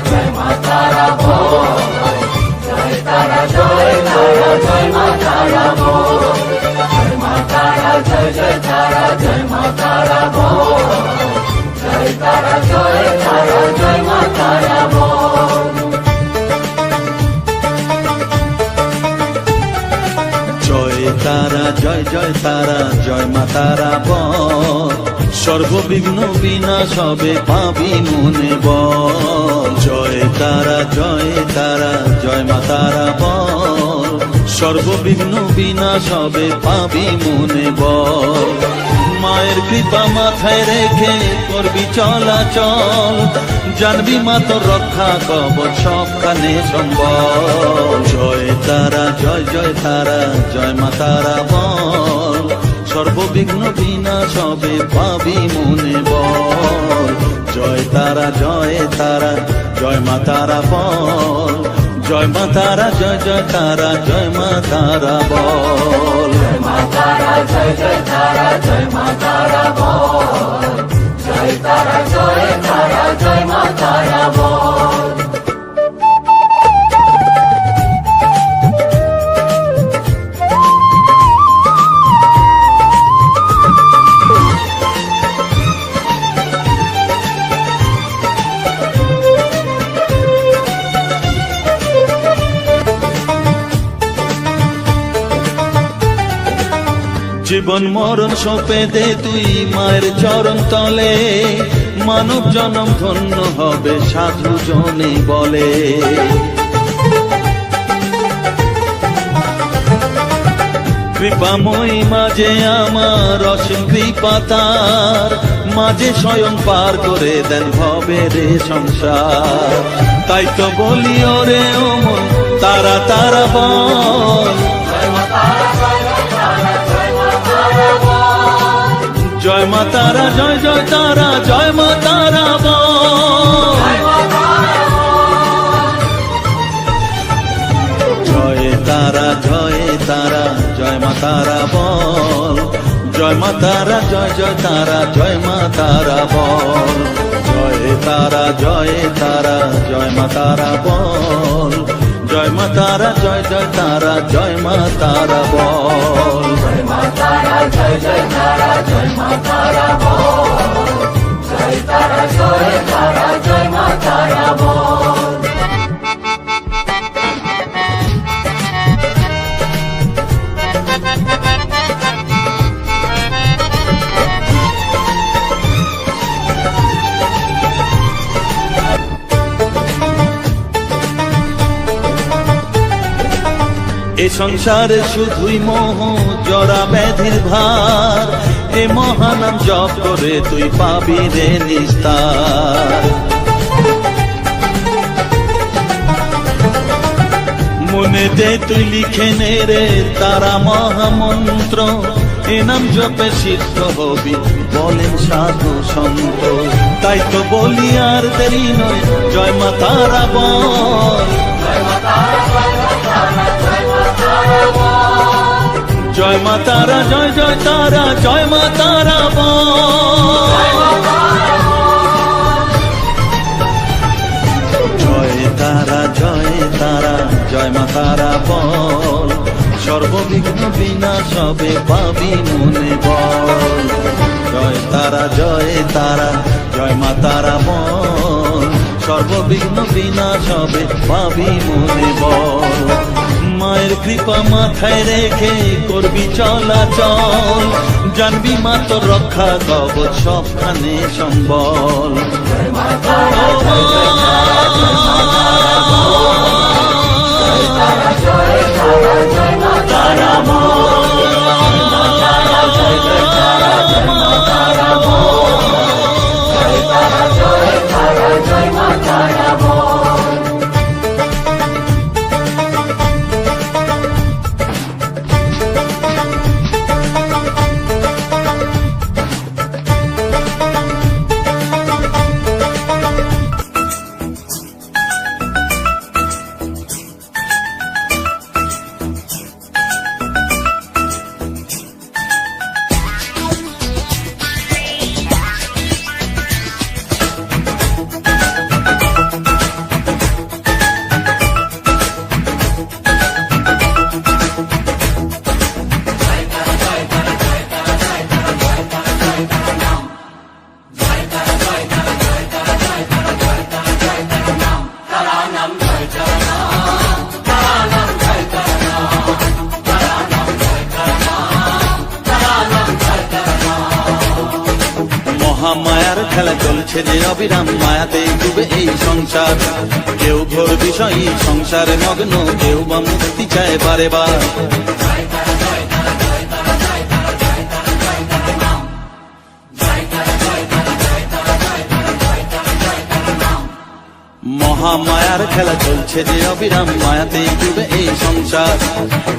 জয় মা তারা বল, জয় তারা জয় তারা জয় মা তারা বল, জয় মা তারা জয় জয় তারা জয় মা তারা বল, জয় তারা জয় তারা জয় মা তারা বল। জয় তারা জয় জয় তারা জয় মা তারা বল, সর্ববিঘ্ন বিনাশ হবে পাবি মনে বল। জয় তারা জয় তারা জয় মা তারা বল, সর্ববিঘ্ন বিনাশ হবে পাবি মনে বল। মায়ের কৃপা মাথায় রেখে করবি চলাচল, জানবি মা তোর রক্ষা কবচ সবখানে সম্বল। জয় তারা জয় জয় তারা জয় মা তারা বল, সর্ববিঘ্ন বিনাশ হবে পাবি মনে বল। জয় তারা জয় তারা জয় মা তারা বল, জয় মা তারা জয় জয় তারা জয় মা তারা বল। জয় মা তারা জয় জয় তারা জয় মা তারা বল, জয় তারা জয় তারা জয় মা তারা বল। জীবন মরণ সঁপে দে তুই মায়ের চরণ তলে, মানব জনম ধন্য হবে সাধু জনে বলে। কৃপাময়ী মাঝে আমার অসীম কৃপা তার, মাঝে স্বয়ং পার করে দেন ভবের সংসার। তাই তো বলি ওরে ও মন তারা তারা বল, জয় মা তারা জয় জয় তারা জয় মা তারা বল। জয় তারা জয় তারা জয় মা তারা বল, জয় মা তারা জয় জয় তারা জয় মা তারা বল। জয় তারা জয় তারা জয় মা তারা বল, জয় মা তারা জয় জয় তারা জয় মা তারা বল। জয় মা তারা জয় জয় তারা জয় মা তারা বল, জয় তারা জয় তারা জয় মা তারা বল। এ সংসারে শুধুই মোহ জরা ব্যাধির ভার, এ মহানাম জপ করে তুই পাবি রে নিস্তার। মনে দে তুই লিখে নে রে তারা মহামন্ত্র, এ নাম জপে সিদ্ধ হবি বলেন সাধু সন্ত। তাই তো বলি আর দেরি নয় জয় মা তারা বল, জয় মা তারা জয় জয় তারা জয় মা তারা বল। জয় তারা জয় তারা জয় মা তারা বল, সর্ববিঘ্ন বিনাশ হবে পাবি মনে বল। জয় তারা জয় তারা জয় মা তারা বল, সর্ববিঘ্ন বিনাশ হবে পাবি মনে বল। মায়ের কৃপা মাথায় রেখে করবি চলাচল, জানবি মা তোর রক্ষা কবচ সবখানে সম্বল। জয় মা তারা জয় জয় তারা জয় মা তারা বল, জয় তারা জয় তারা জয় মা তারা বল, জয় মা তারা জয় জয় তারা জয় মা তারা বল, জয় তারা জয় তারা জয় মা তারা বল। মহামায়ার খেলা চলছে যে অবিরাম, মায়াতে ডুবে এই সংসার। কেউ ঘোর বিষয়ী সংসারে মগ্ন, কেউ বা মুক্তি চায় বারে বার। মহামায়ার খেলা চলছে যে অবিরাম, মায়াতে ডুবে এই সংসার।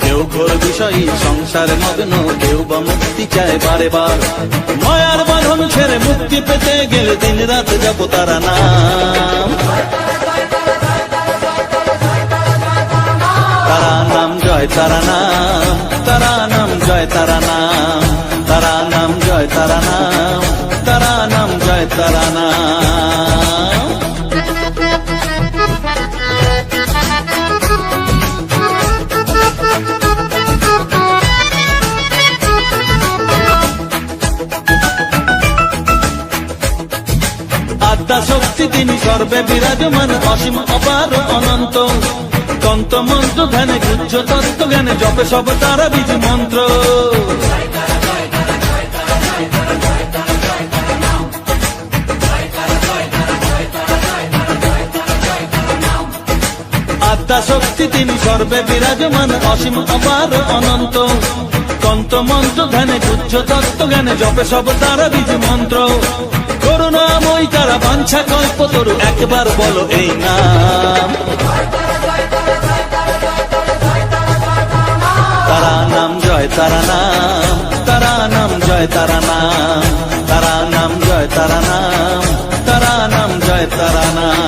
কেউ ঘোর বিষয়ী সংসারে মগ্ন, কেউ বা মুক্তি চায় বারে বার। মায়ার বাঁধন ছেড়ে মুক্তি পেতে গেলে দিন রাত জপ তারা নাম। তারা নাম জয় তারা নাম, তারা নাম জয় তারা নাম, তারা নাম জয় তারা নাম, তারা নাম জয় তারা নাম। আদ্যা শক্তি তিনি সর্বে বিরাজমান, অসীম অপার অনন্ত। তন্ত্র মন্ত্র ধ্যানে গুজ্জ তত্ত্ব জ্ঞানে জপে সব তারা বীজ মন্ত্র। আদ্যা শক্তি তিনি সর্বে বিরাজমান, অসীম অপার অনন্ত। তন্ত্র মন্ত্র ধ্যানে গুজ্জ তত্ত্ব জ্ঞানে জপে সব তারা বীজ মন্ত্র। করুণাময়ী তারা বাঞ্ছা কল্প তরু, একবার বলো এই নাম। তারা নাম জয় তারা নাম, তারা নাম জয় তারা নাম, তারা নাম জয় তারা নাম, তারা নাম জয় তারা নাম।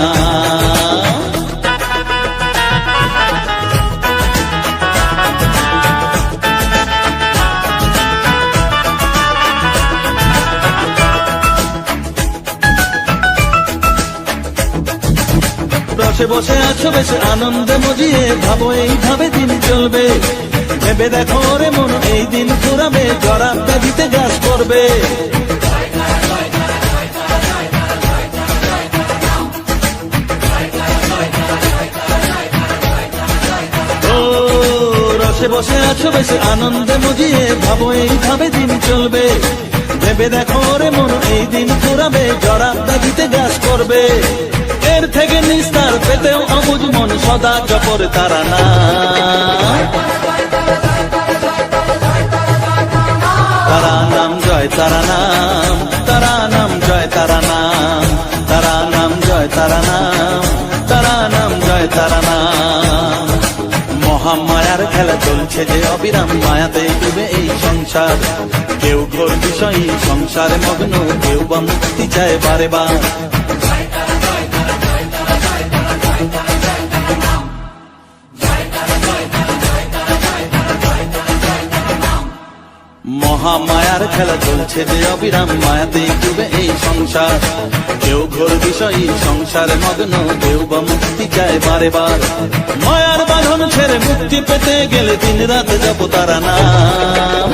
রসে বসে আছো বেশ আনন্দে মজিয়ে, ভাবো এইভাবে দিন চলবে। ভেবে দেখো রে মন এই দিন ফুরাবে, জরা ব্যাধিতে গ্রাস করবে। ও রসে বসে আছো বেশ আনন্দে মজিয়ে, ভাবো এইভাবে দিন চলবে। ভেবে দেখো রে মন এই দিন ফুরাবে, জরা ব্যাধিতে গ্রাস করবে। এর থেকে নিস্তার পেতেও অবুঝ মন সদা জপর তারা নাম। তারা নাম জয় তারা নাম, তারা নাম জয় তারা নাম, তারা নাম জয় তারা নাম, তারা নাম জয় তারা নাম। মহামায়ার খেলা চলছে যে অবিরাম, মায়াতে ডুবে এই সংসার। কেউ ঘোর বিষয়ী সংসারে মগ্ন, কেউ বা মুক্তি চায় বারে বার। মহামায়ার খেলা চলছে যে অবিরাম, মায়াতে ডুবে এই সংসার। কেউ ঘোর বিষয়ী সংসারে মগ্ন, কেউ বা মুক্তি চায় বারে বার। মায়ার বাঁধন ছেড়ে মুক্তি পেতে গেলে দিন রাত জপ তারা নাম।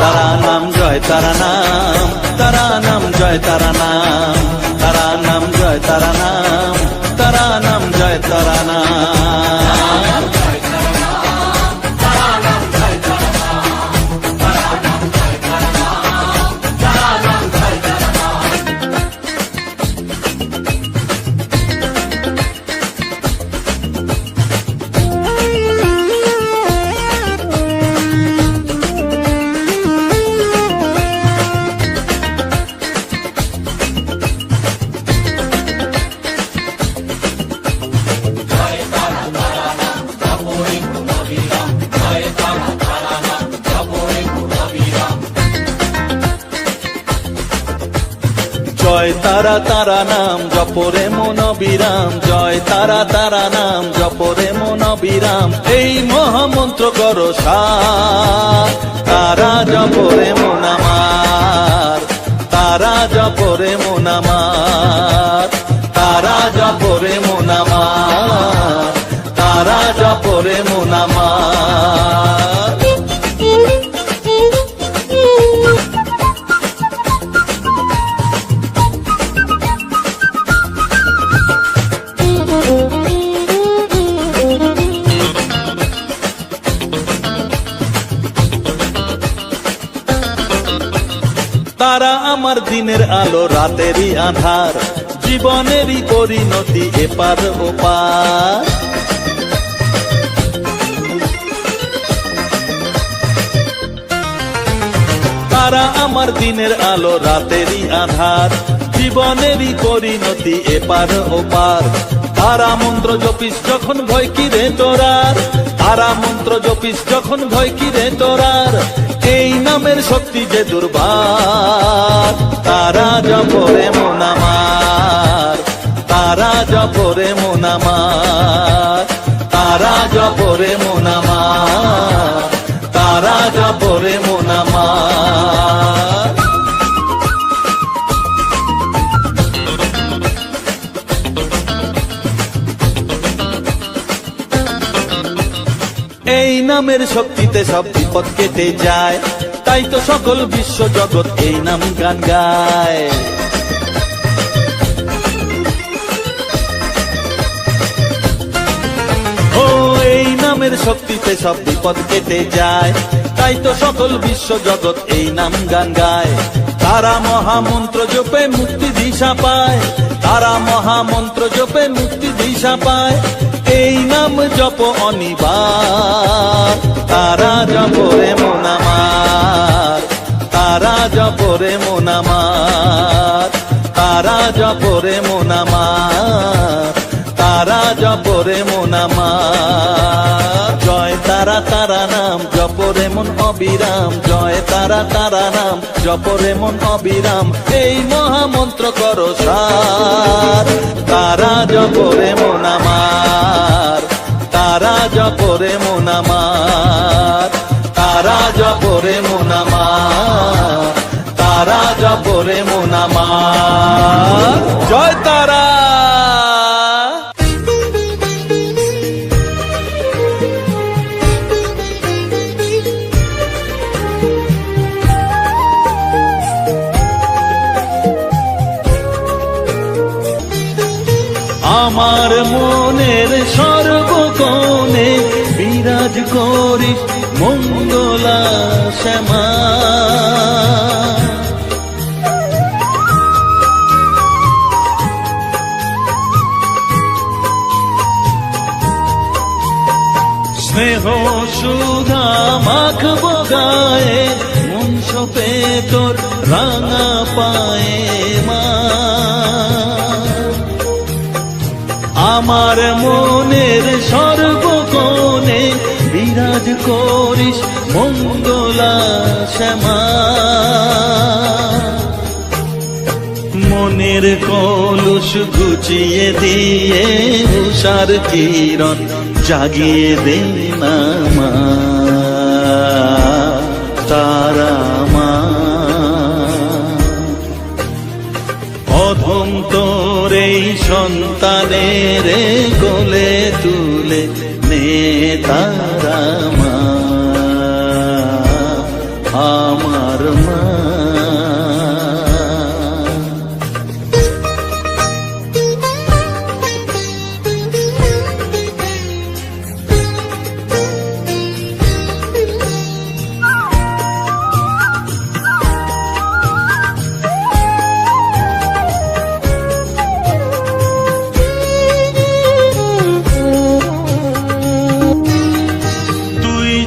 তারা নাম জয় তারা নাম, তারা নাম জয় তারা নাম, তারা নাম জয় তারা নাম, তারা নাম জয় তারা নাম। জয় তারা তারা নাম জপরে মন বিরাম, জয় তারা তারা নাম জপরে মন বিরাম। এই মহামন্ত্র করো সার, তারা জপরে মন আমার, তারা জপরে মন আমার, তারা জপরে মন আমার, তারা জপরে মন আমার। তারা আমার দিনের আলো রাতেরই আধার, জীবনেরই পরিণতি এপার ওপার। তারা আমার দিনের আলো রাতেরই আধার, জীবনেরই পরিণতি এপার ওপার। তারা মন্ত্র জপিস যখন ভয় কিরে তোরার, তারা মন্ত্র জপিস যখন ভয় কিরে তোরার, এই নামের শক্তি যে দুর্বার। তারা জপরে মন আমার, তারা জপরে মন আমার, তারা জপরে মন আমার, তারা জপরে মন আমার। এই নামের শক্তিতে সব বিপদ কেটে যায়, তাই তো সকল বিশ্ব জগৎ এই নাম গান গায়। ও এই নামের শক্তিতে সব বিপদ কেটে যায়, তাই তো সকল বিশ্ব জগৎ এই নাম গান গায়। তারা মহামন্ত্র জপে মুক্তি দিশা পায়, তারা মহামন্ত্র জপে মুক্তি দিশা পায়, এই নাম জপ অনিবার। তারা জপরে মন আমার, তারা জপরে মন আমার, তারা জপরে মন আমার, তারা জপরে মন আমার। জয় তারা তারা নাম জপরে মন অবিরাম, জয় তারা তারা নাম জপরে মন অবিরাম, এই মহামন্ত্র করো সার। তারা জপরে মন আমার, তারা জপরে মন আমার, তারা জপরে মন আমার, তারা জপরে মন আমার। জয় তারা। আমার মনের সর্বকোণে বিরাজ করিস মঙ্গলা শ্যামা। স্নেহ সুধা মাখব গায়ে, মন সপে তোর রাঙা পায়ে মা। আমার মনের সর্বকোণে বিরাজ করিস মঙ্গলা শ্যামা। মনের কলুষ ঘুচিয়ে দিয়ে উষার কিরণ জাগিয়ে দে না মা, তারা মা। অধম তোর এই সন্তানের কোলে তুলে নে তারা মা, আমার মা।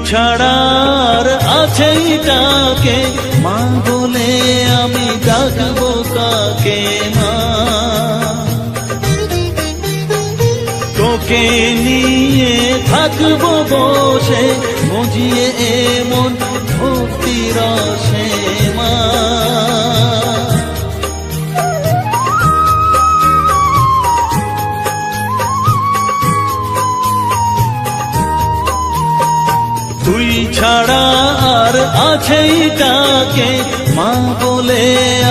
ছাড়ার আছেই তাকে মা বলে আমি ডাকবো কাকে মা। তোকে নিয়ে থাকবো বসে মজিয়ে এমন ভক্তি রসে মা। তুই ছাড়া আর আছেই কাকে মা বলে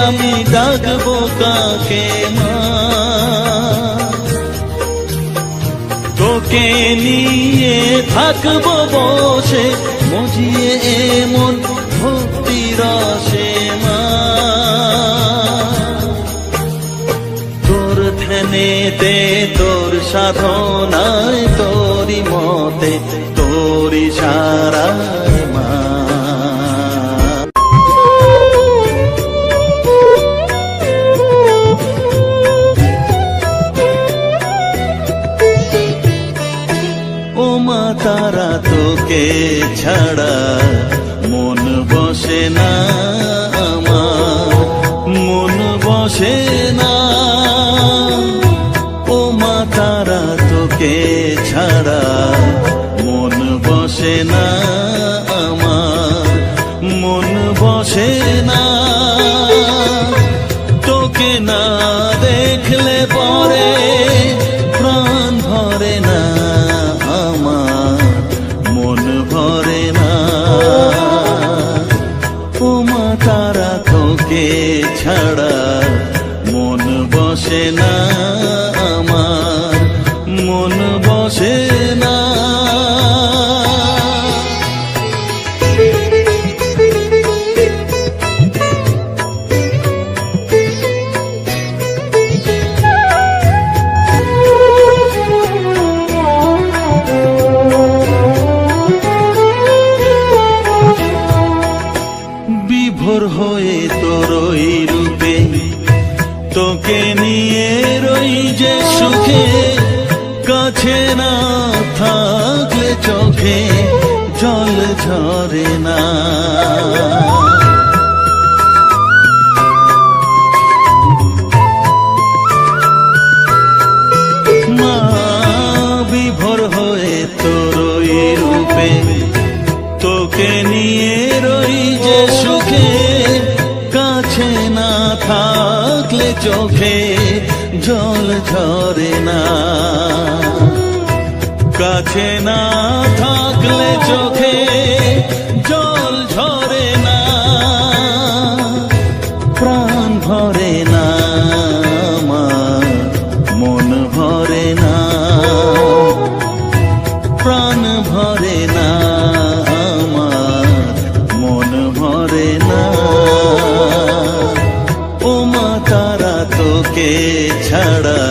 আমি ডাকবো কাকে মা। তোকে নিয়ে থাকবো বসে মজিয়ে এমন ভক্তি রসে মা। তোর ধ্যানেতে তোর সাধনায় তোরি মতে তোরি সারায় মা। তোকে না থাকলে চোখে জল ঝরে না। মা বিভোর হয়ে তোর ওই রূপে তোকে নিয়ে রই যে সুখে, কাছে না থাকলে চোখে জল ঝরে না। কাছে না থাকলে চোখে জল ঝরে না, প্রাণ ভরে না আমার, মন ভরে না, প্রাণ ভরে না আমার, মন ভরে না। ও মা তারা তোকে ছাড়া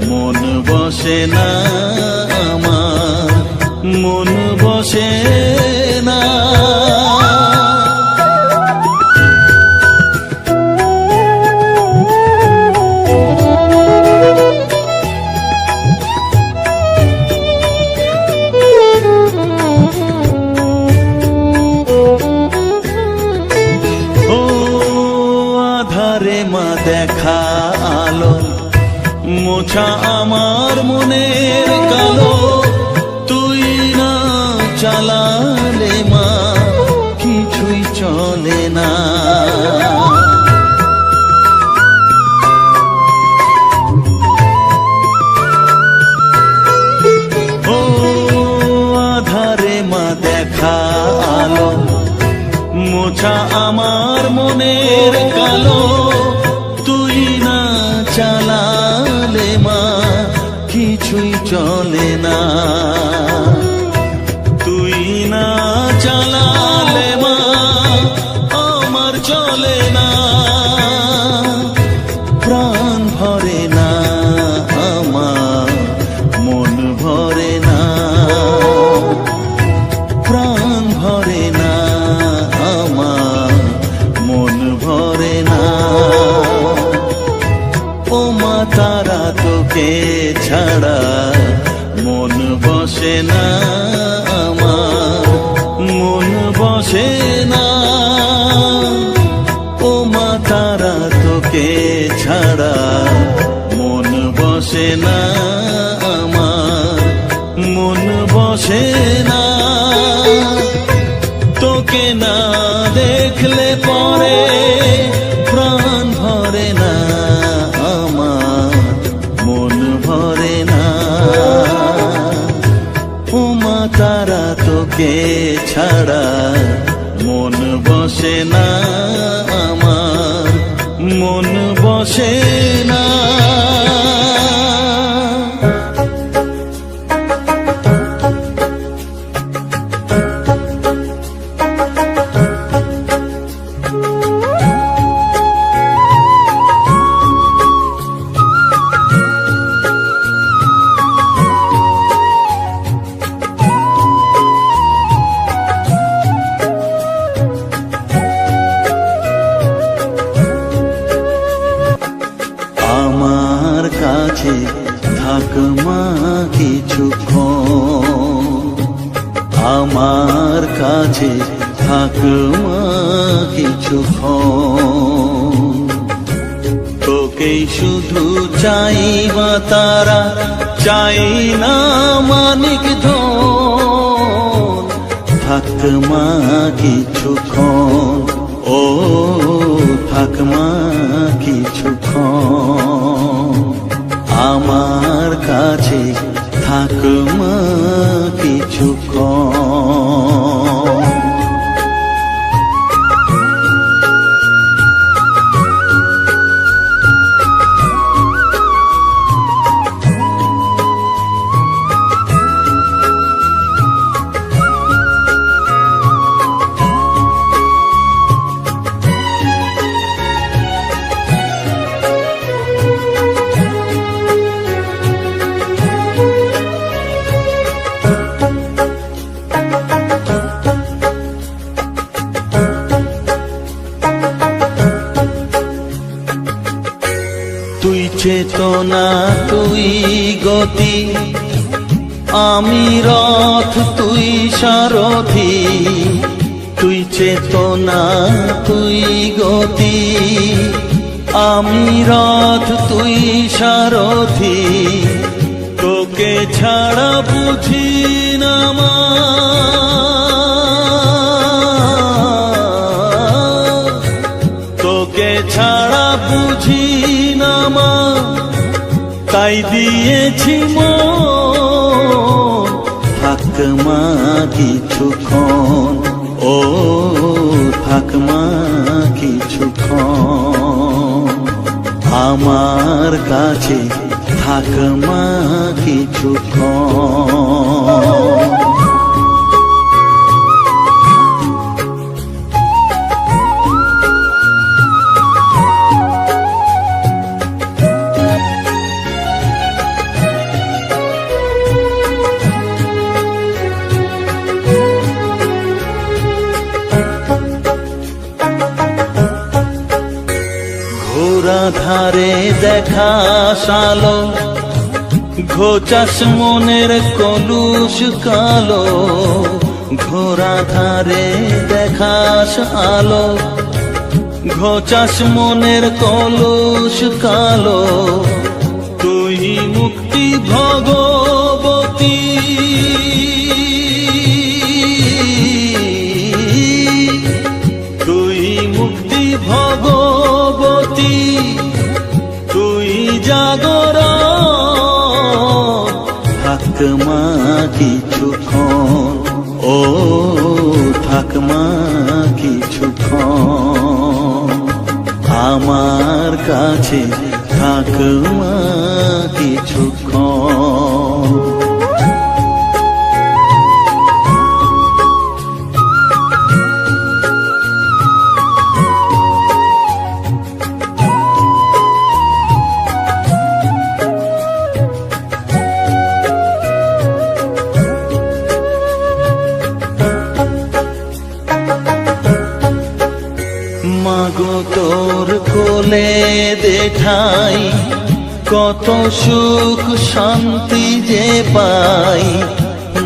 মন বসে না আমার, মন বসে না। ও আধারে মা দেখা আলো, মোছা আমার মনের কালো, তুই না চালালে মা কিছুই চলে না। ও আধারে মা দেখা আলো, মোছা আমার মনের কালো, তুই না চালালে মা কিছুই চলে না। তুই না চালালে মা আমার চলে না, প্রাণ ভরে না আমার, মন ভরে না, প্রাণ ভরে না আমার, মন ভরে না। ও মা তারা তোকে ছাড়া মন বসে না আমার, মন বসে না। ও মা তারা তোকে ছাড়া মন বসে না আমার, মন বসে না। তোকে না দেখলে পরে প্রাণ ভরে না আমার, মন ভরে না। ও মা তারা তোকে ছাড়া মন বসে না আমার, মন বসে না। আমার কাছে থাক মা কিছুক্ষণ, আমার কাছে থাক মা কিছুক্ষণ। তোকেই শুধু চাই মা তারা, চাই না মানিক ধন। থাক মা কিছুক্ষণ, ও থাক মা কিছুক্ষণ। আমার কাছে থাক মা কিছুক্ষণ। তুই চেতনা, তুই গতি, আমি রথ তুই সারথি, তুই চেতনা তুই গতি। আমি রথ তুই সারথি, তোকে ছাড়া বুঝি না মা। তোকে ছাড়া বুঝি না মা, তাই দিয়েছি মন। থাক মা কিছুক্ষণ, ও থাক মা কিছুক্ষণ আমার কাছে, থাক মা কিছুক্ষণ। ঘোড়া ধারে দেখা সালো, ঘোচাস মনের কলুষ কালো। ঘোড়া ধারে দেখাস আলো, ঘোচাস মনের কলুষ কালো। তুই মুক্তি ভগবতী, তুই মুক্তি ভগবতী, তুই জাগরণ। থাক মা কিছুক্ষণ, ও থাক মা কিছুক্ষণ আমার কাছে, থাক মা কিছুক্ষণ। মাগো তোর কোলে দেখাই, কত সুখ শান্তি যে পাই।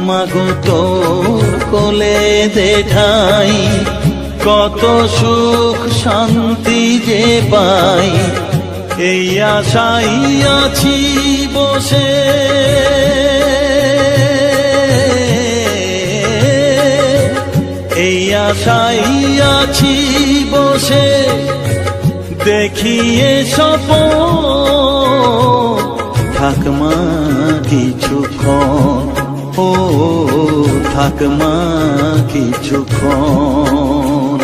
মাগো তোর কোলে দেখাই, কত সুখ শান্তি যে পাই। এই আশাই আছি বসে, এই আশাই আছি বসে। দেখিয়ে স্বপন, থাক মা কিছুক্ষণ, ও থাক মা কিছুক্ষণ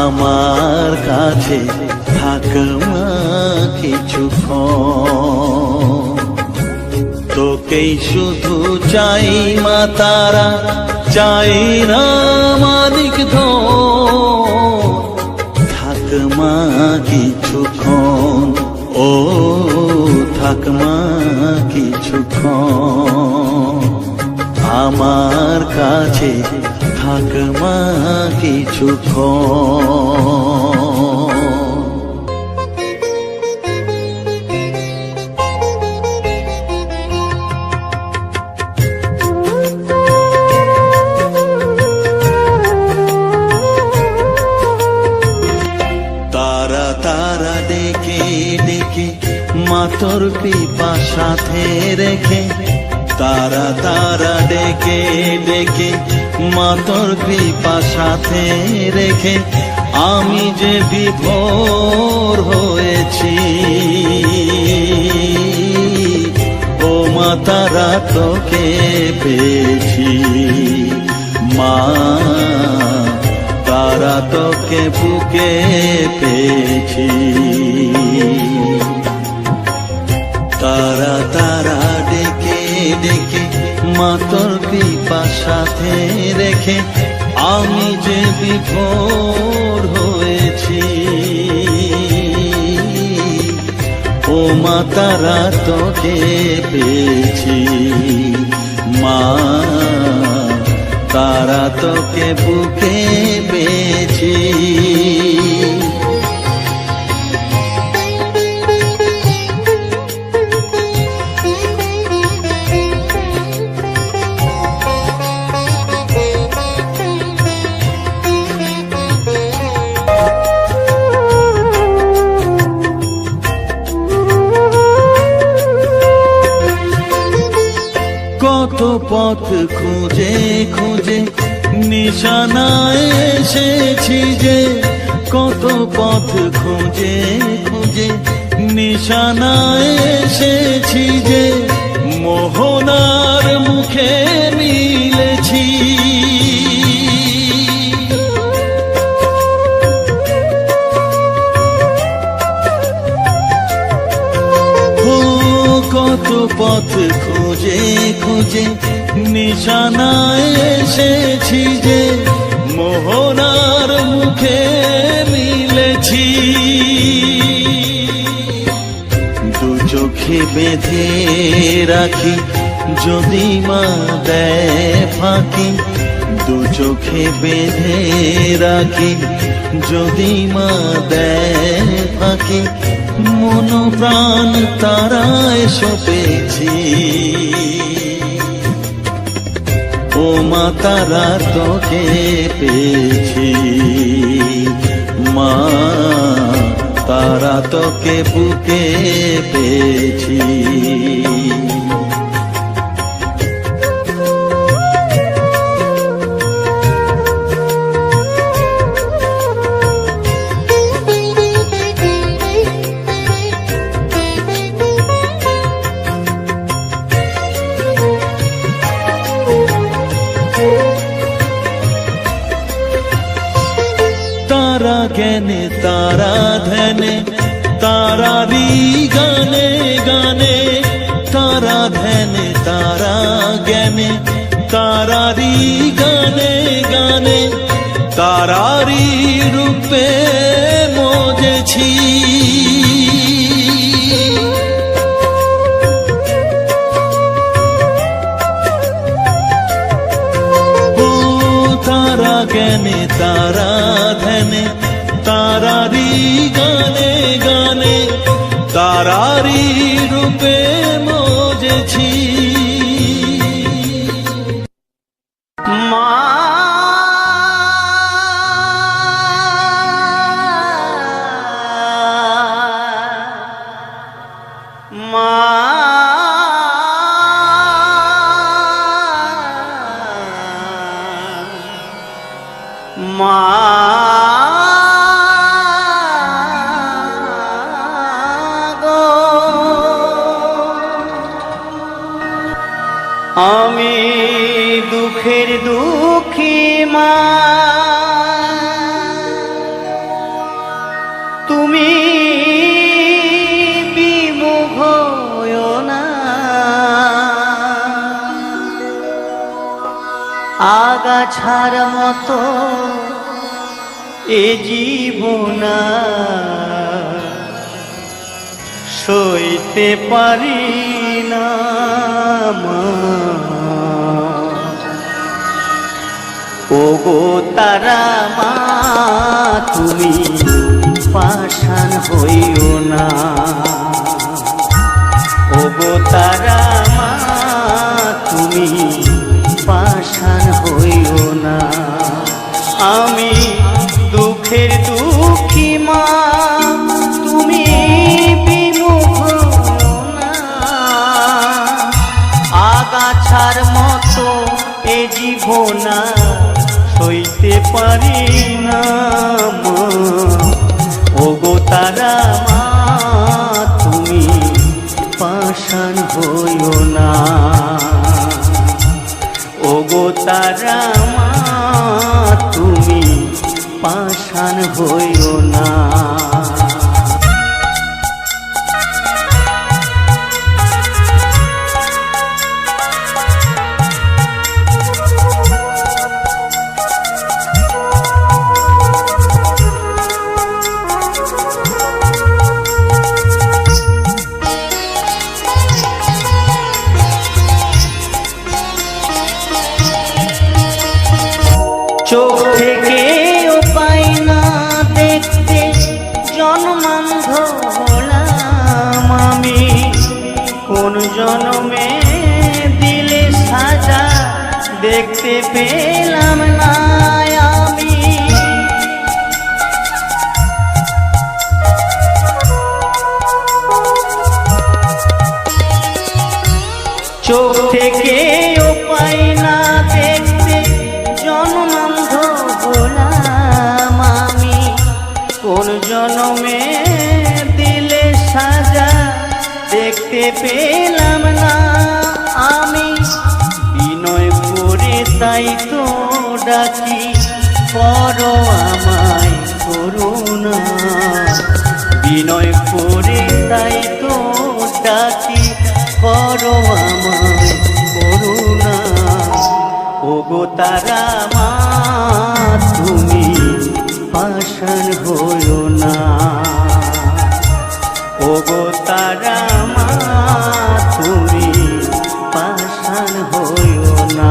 আমার কাছে, থাক মা কিছুক্ষণ। তোকেই শুধু চাই মা তারা, চাই না মানিক ধন। থাক মা কিছুক্ষণ, ও থাক মা কিছুক্ষণ আমার কাছে, থাক মা কিছুক্ষণ। তারা তারা ডেকে ডেকে মা তোর কৃপা সাথে রেখে। তারা তারা ডেকে ডেকে মা তোর কৃপা সাথে রেখে। আমি যে বিভোর হয়েছি, ও মা তারা তোকে পেয়েছি। মা তারা তোকে বুকে পেয়েছি। তারা তারা ডেকে ডেকে মা তোর কৃপা সাথে রেখে। আমি যে বিভোর হয়েছি, ও মা তারা তোকে পেয়েছি। মা তারা তোকে বুকে পেয়েছি। পথ খুঁজে খুঁজে নিশানায় এসেছি যে, কত পথ খুঁজে খুঁজে নিশানায় এসেছি যে, মোহনার মুখে মিলেছি। কত পথ খুঁজে খুঁজে নিশানায় এসেছি যে, মোহনার মুখে মিলেছি। দু চোখে বেঁধে রাখি যদি মা দেয় ফাঁকি, দু চোখে বেঁধে রাখি যদি মা দেয় ফাঁকি, মন প্রাণ তারায় সপেছি। ও মা তারা তোকে পেয়েছি, মা তারা তোকে বুকে পেয়েছি। তারা জ্ঞানে তারা ধ্যানে তারারি গানে গানে, তারা ধ্যানে তারা জ্ঞানে তারারি গানে গানে, তারারি রূপে মজেছি। তারা জ্ঞানে তারা ধ্যানে তারারি গানে গানে, তারারি রূপে মজেছি। মা মা মা গো, আমি দুঃখের দুঃখী মা, তুমি বিমুখ হয়ো না। আগাছার মতো এ জীবনা সইতে পারি না মা। ওগো তারা মা, তুমি পাষাণ হইও না। ওগো তারা মা, তুমি পাষাণ হইও না। আমি দুঃখের দুঃখী মা, তুমি বিমুখ হইও না। আগাছার মতো এ জীবনা সইতে পারি না মা। ওগো তারা মা, তুমি পাষাণ হইও না। ওগো তারা মা, তুমি পাষাণ হইও না। চোখ থেকে পাই না দেখতে, জন্মান্ধ হলাম আমি। কোন জন্মে দিলে সাজা দেখতে পেলাম না আমি। চোখ থেকে পাই জনমে দিলে সাজা দেখতে পেলাম না আমি, বিনয় করে তাই তো ডাকি করো আমায় করুণা। বিনয় করে তাই তো ডাকি করো আমায় করুণা। ওগো তারা মা তুমি পাষাণ হইও না। ওগো তারা মা তুমি পাষাণ হইও না।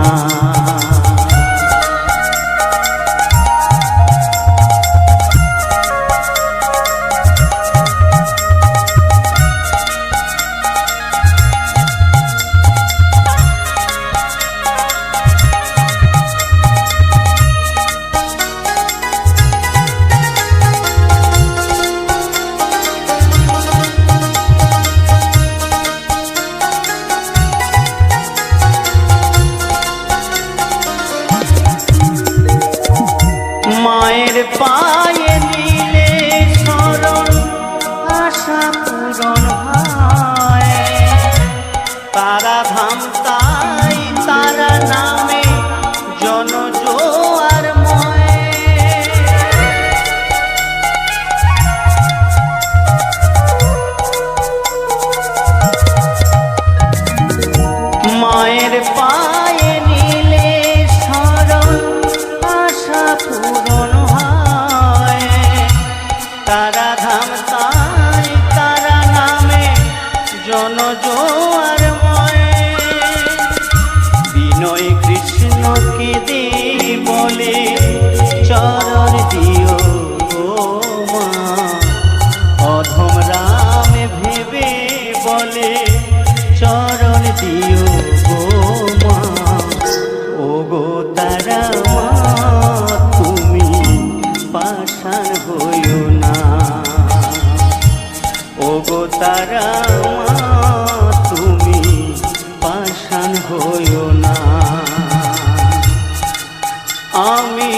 মায়ের পায়ে নিলে শরণ আশা পূরণ হয়। তারা ধাম তাই তারা নামে জন জোয়ার ময়। মায়ের পায়ে নিলে শরণ আশা পূরণ হয়। তারা ধাম তাই তারা নামে জন জোয়ার ময়। বিনয় কৃষ্ণকে দে বলে চরণ দিও গো মা। অধম রাম ভেবে বলে চরণ দিও গো মা। ওগো তারা মা তুমি পাষাণ হইও না। ওগো তারা মা তুমি পাষাণ হইও না। আমি